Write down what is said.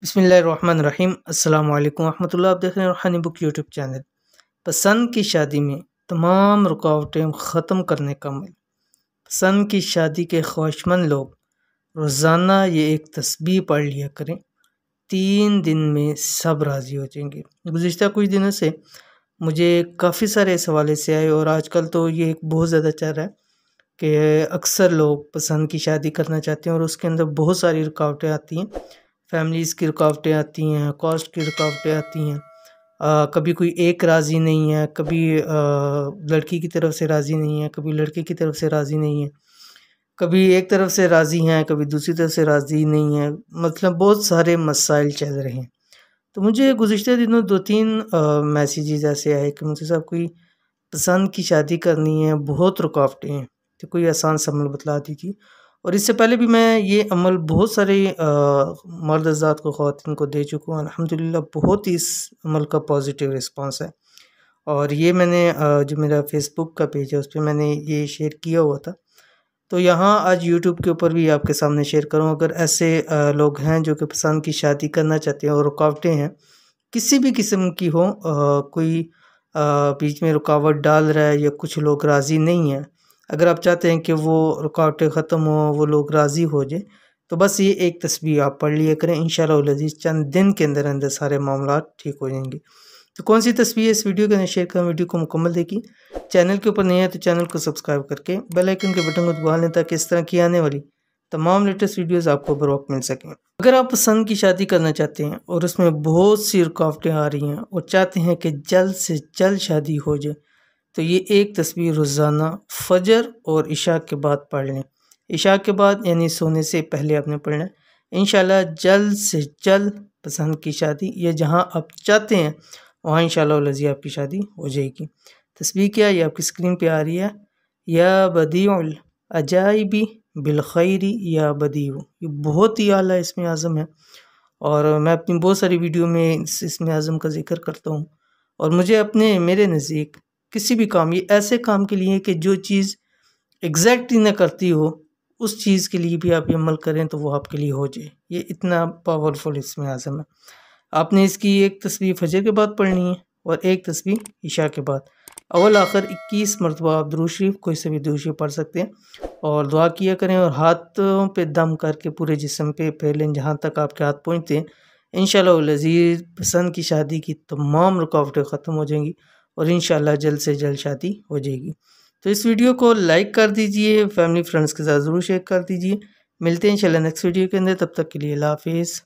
बिस्मिल्लाहिर्रहमानिर्रहीम अस्सलाम वालेकुम रहमतुल्लाह। आप देख रहे हैं रूहानी बुक यूट्यूब चैनल। पसंद की शादी में तमाम रुकावटें ख़त्म करने का अमल। पसंद की शादी के ख्वाहिशमंद लोग रोज़ाना ये एक तस्बीह पढ़ लिया करें, 3 दिन में सब राज़ी हो जाएंगे। गुज़िश्ता कुछ दिनों से मुझे काफ़ी सारे इस हवाले से आए और आजकल तो ये एक बहुत ज़्यादा चल रहा है कि अक्सर लोग पसंद की शादी करना चाहते हैं और उसके अंदर बहुत सारी रुकावटें आती हैं। फैमिलीज़ की रुकावटें आती हैं, कॉस्ट की रुकावटें आती हैं। कभी कोई एक राज़ी नहीं है, कभी लड़की की तरफ से राज़ी नहीं है, कभी लड़के की तरफ से राज़ी नहीं है, कभी एक तरफ से राज़ी हैं, कभी दूसरी तरफ से राज़ी नहीं है। मतलब बहुत सारे मसाइल चल रहे हैं। तो मुझे गुज़िश्ता दिनों 2-3 मैसेजेस ऐसे आए कि मुझे साहब कोई पसंद की शादी करनी है, बहुत रुकावटें हैं, तो कोई आसान सा अमल बतला दीजिए। और इससे पहले भी मैं ये अमल बहुत सारे मर्द हज़रात को, ख़वातीन को दे चुका हूँ। अल्हम्दुलिल्लाह बहुत ही इस अमल का पॉजिटिव रिस्पॉन्स है। और ये मैंने जो मेरा फ़ेसबुक का पेज है उस पे मैंने ये शेयर किया हुआ था। तो यहाँ आज यूट्यूब के ऊपर भी आपके सामने शेयर करूँ। अगर ऐसे लोग हैं जो कि पसंद की शादी करना चाहते हैं और रुकावटें हैं, किसी भी किस्म की हो, कोई बीच में रुकावट डाल रहा है या कुछ लोग राज़ी नहीं हैं, अगर आप चाहते हैं कि वो रुकावटें ख़त्म हों, वो लोग राज़ी हो जाएँ, तो बस ये एक तस्बीह आप पढ़ लिया करें। इंशाअल्लाह अज़ीज़ चंद दिन के अंदर अंदर सारे मामलात ठीक हो जाएंगे। तो कौन सी तस्बीह है, इस वीडियो के अंदर शेयर करें। वीडियो को मुकम्मल देखिए। चैनल के ऊपर नहीं है तो चैनल को सब्सक्राइब करके बेल आइकन के बटन को दबा लें ताकि इस तरह की आने वाली तमाम लेटेस्ट वीडियोस आपको बर वक्त मिल सकें। अगर आप पसंद की शादी करना चाहते हैं और उसमें बहुत सी रुकावटें आ रही हैं और चाहते हैं कि जल्द से जल्द शादी हो जाए, तो ये एक तस्बीह रोज़ाना फजर और इशा के बाद पढ़ लें। इशा के बाद यानी सोने से पहले आपने पढ़ना है। इंशाल्लाह जल्द से जल्द पसंद की शादी या जहाँ आप चाहते हैं वहाँ इंशाअल्लाह लज़ी आपकी शादी हो जाएगी। तस्बीह क्या है, ये आपकी स्क्रीन पे आ रही है। या बदीउल अजाइबी बिल खैरी या बदीउ, ये बहुत ही आला इसमें आज़म है और मैं अपनी बहुत सारी वीडियो में इस इसमें आज़म का ज़िक्र करता हूँ। और मुझे अपने मेरे नज़दीक किसी भी काम, ये ऐसे काम के लिए कि जो चीज़ एग्जैक्टली ना करती हो, उस चीज़ के लिए भी आप ये अमल करें तो वो आपके लिए हो जाए। ये इतना पावरफुल इसमें आज़म है। आपने इसकी एक तस्बीह फजर के बाद पढ़नी है और एक तस्बीह इशा के बाद। अव्वल आखिर 21 मरतबा आप दुरूद शरीफ, कोई से भी दुरूद शरीफ पढ़ सकते हैं और दुआ किया करें और हाथों पे दम करके पूरे जिस्म पे फेर लें जहाँ तक आपके हाथ पहुँचते हैं। इंशाअल्लाह लज़ीज़ पसंद की शादी की तमाम रुकावटें ख़त्म हो जाएंगी और इंशाअल्लाह जल्द से जल्द शादी हो जाएगी। तो इस वीडियो को लाइक कर दीजिए, फैमिली फ्रेंड्स के साथ ज़रूर शेयर कर दीजिए। मिलते हैं इंशाअल्लाह नेक्स्ट वीडियो के अंदर, तब तक के लिए अल्लाह हाफ़िज़।